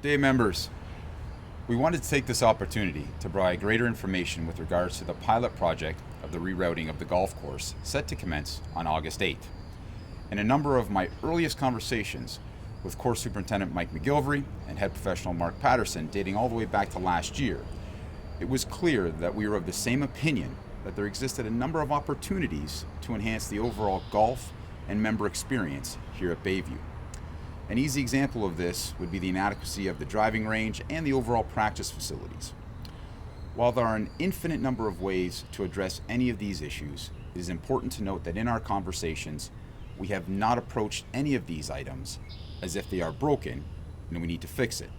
Good day, members. We wanted to take this opportunity to provide greater information with regards to the pilot project of the rerouting of the golf course set to commence on August 8th. In a number of my earliest conversations with Course Superintendent Mike McGilvery and Head Professional Mark Patterson dating all the way back to last year, it was clear that we were of the same opinion that there existed a number of opportunities to enhance the overall golf and member experience here at Bayview. An easy example of this would be the inadequacy of the driving range and the overall practice facilities. While there are an infinite number of ways to address any of these issues, it is important to note that in our conversations, we have not approached any of these items as if they are broken and we need to fix it.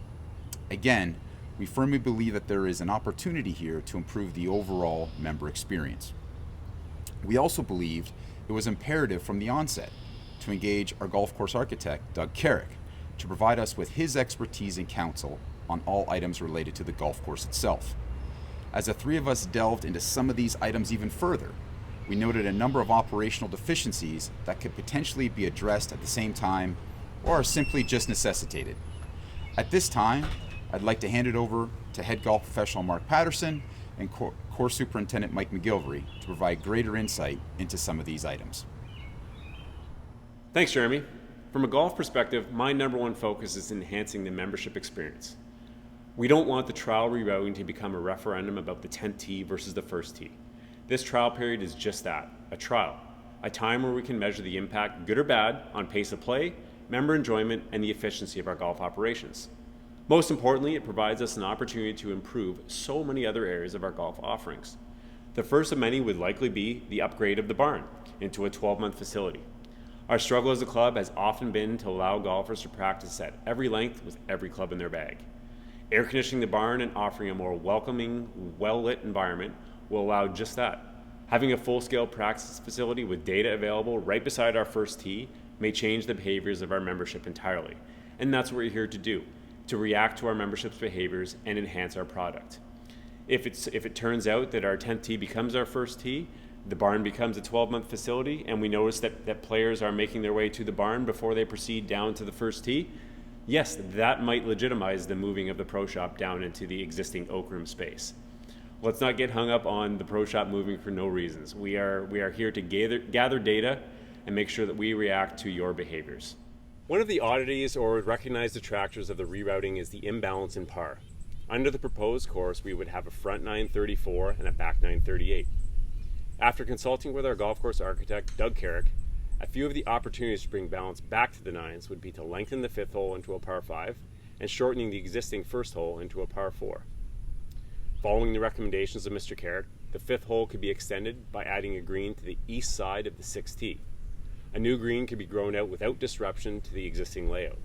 Again, we firmly believe that there is an opportunity here to improve the overall member experience. We also believed it was imperative from the onset to engage our golf course architect, Doug Carrick, to provide us with his expertise and counsel on all items related to the golf course itself. As the three of us delved into some of these items even further, we noted a number of operational deficiencies that could potentially be addressed at the same time or are simply just necessitated. At this time, I'd like to hand it over to Head Golf Professional Mark Patterson and Course Superintendent Mike McGilvery to provide greater insight into some of these items. Thanks, Jeremy. From a golf perspective, my number one focus is enhancing the membership experience. We don't want the trial rerouting to become a referendum about the 10th tee versus the first tee. This trial period is just that, a trial, a time where we can measure the impact, good or bad, on pace of play, member enjoyment, and the efficiency of our golf operations. Most importantly, it provides us an opportunity to improve so many other areas of our golf offerings. The first of many would likely be the upgrade of the barn into a 12-month facility. Our struggle as a club has often been to allow golfers to practice at every length with every club in their bag. Air conditioning the barn and offering a more welcoming, well-lit environment will allow just that. Having a full-scale practice facility with data available right beside our first tee may change the behaviors of our membership entirely. And that's what we're here to do, to react to our membership's behaviors and enhance our product. If it turns out that our 10th tee becomes our first tee, the barn becomes a 12-month facility, and we notice that players are making their way to the barn before they proceed down to the first tee, yes, that might legitimize the moving of the pro shop down into the existing Oak Room space. Let's not get hung up on the pro shop moving for no reasons. We are here to gather data and make sure that we react to your behaviors. One of the oddities or recognized detractors of the rerouting is the imbalance in par. Under the proposed course, we would have a front 934 and a back 938. After consulting with our golf course architect, Doug Carrick, a few of the opportunities to bring balance back to the nines would be to lengthen the fifth hole into a par 5 and shortening the existing first hole into a par 4. Following the recommendations of Mr. Carrick, the fifth hole could be extended by adding a green to the east side of the 6th tee. A new green could be grown out without disruption to the existing layout.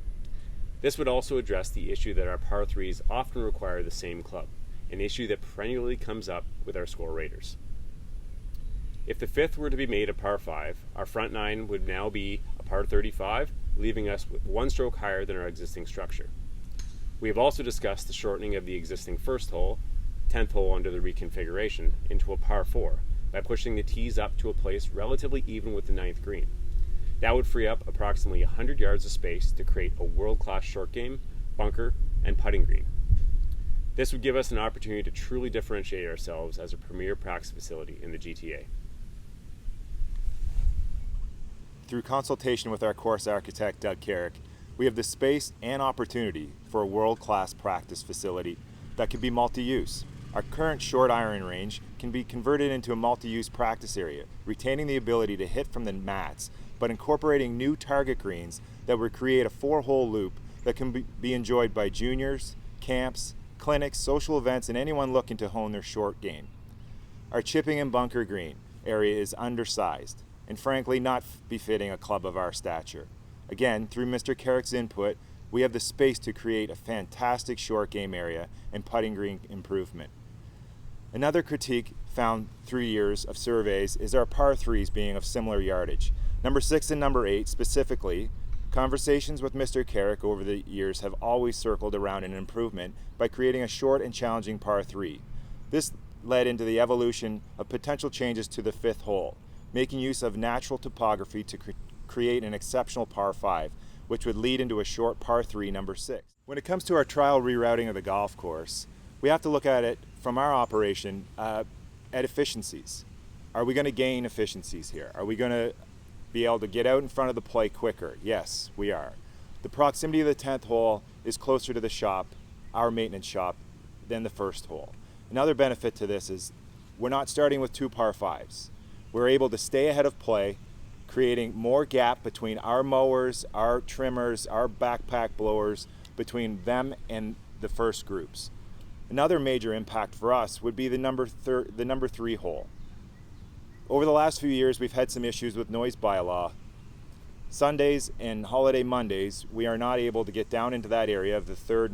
This would also address the issue that our par 3s often require the same club, an issue that perennially comes up with our score raters. If the fifth were to be made a par 5, our front 9 would now be a par 35, leaving us with one stroke higher than our existing structure. We have also discussed the shortening of the existing first hole, 10th hole under the reconfiguration, into a par 4 by pushing the tees up to a place relatively even with the 9th green. That would free up approximately 100 yards of space to create a world-class short game, bunker, and putting green. This would give us an opportunity to truly differentiate ourselves as a premier practice facility in the GTA. Through consultation with our course architect, Doug Carrick, we have the space and opportunity for a world-class practice facility that can be multi-use. Our current short iron range can be converted into a multi-use practice area, retaining the ability to hit from the mats, but incorporating new target greens that would create a 4-hole loop that can be enjoyed by juniors, camps, clinics, social events, and anyone looking to hone their short game. Our chipping and bunker green area is undersized and frankly not befitting a club of our stature. Again, through Mr. Carrick's input, we have the space to create a fantastic short game area and putting green improvement. Another critique found through years of surveys is our par 3s being of similar yardage. Number 6 and number 8 specifically, conversations with Mr. Carrick over the years have always circled around an improvement by creating a short and challenging par 3. This led into the evolution of potential changes to the fifth hole, making use of natural topography to create an exceptional par 5, which would lead into a short par 3 number 6. When it comes to our trial rerouting of the golf course, we have to look at it from our operation at efficiencies. Are we going to gain efficiencies here? Are we going to be able to get out in front of the play quicker? Yes, we are. The proximity of the 10th hole is closer to the shop, our maintenance shop, than the first hole. Another benefit to this is we're not starting with 2 par 5s. We're able to stay ahead of play, creating more gap between our mowers, our trimmers, our backpack blowers, between them and the first groups. Another major impact for us would be the number 3 hole. Over the last few years, we've had some issues with noise bylaw. Sundays and holiday Mondays, we are not able to get down into that area of the third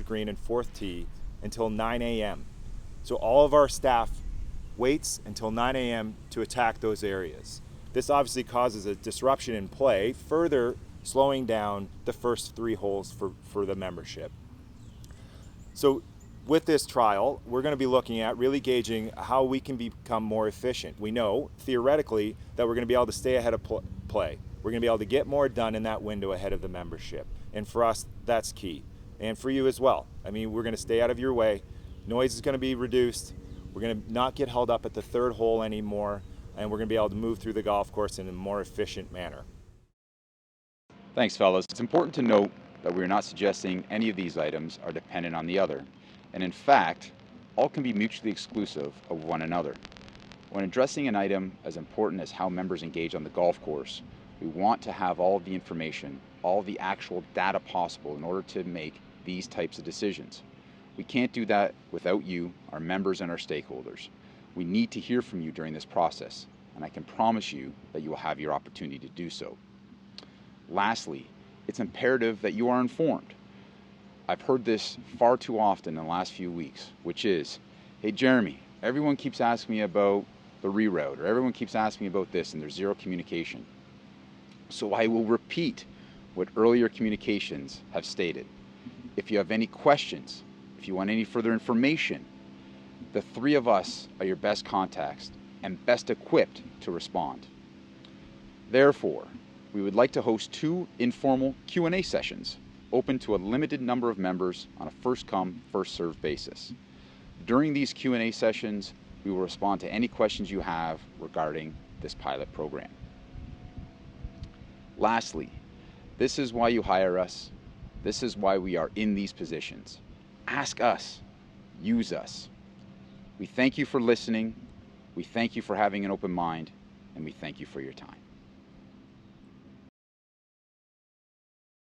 green and fourth tee until 9 a.m. So all of our staff waits until 9 a.m. to attack those areas. This obviously causes a disruption in play, further slowing down the first 3 holes for the membership. So with this trial, we're going to be looking at really gauging how we can become more efficient. We know theoretically that we're going to be able to stay ahead of play. We're going to be able to get more done in that window ahead of the membership. And for us, that's key. And for you as well. I mean, we're going to stay out of your way. Noise is going to be reduced. We're going to not get held up at the 3rd hole anymore. And we're going to be able to move through the golf course in a more efficient manner. Thanks, fellas. It's important to note that we are not suggesting any of these items are dependent on the other. And in fact, all can be mutually exclusive of one another. When addressing an item as important as how members engage on the golf course, we want to have all of the information, all of the actual data possible in order to make these types of decisions. We can't do that without you, our members, and our stakeholders. We need to hear from you during this process, and I can promise you that you will have your opportunity to do so. Lastly, it's imperative that you are informed. I've heard this far too often in the last few weeks, which is, hey Jeremy, everyone keeps asking me about the reroute, or everyone keeps asking me about this, and there's zero communication. So I will repeat what earlier communications have stated. If you have any questions, if you want any further information, the 3 of us are your best contacts and best equipped to respond. Therefore, we would like to host 2 informal Q&A sessions open to a limited number of members on a first-come, first-served basis. During these Q&A sessions, we will respond to any questions you have regarding this pilot program. Lastly, this is why you hire us. This is why we are in these positions. Ask us. Use us. We thank you for listening. We thank you for having an open mind, and we thank you for your time.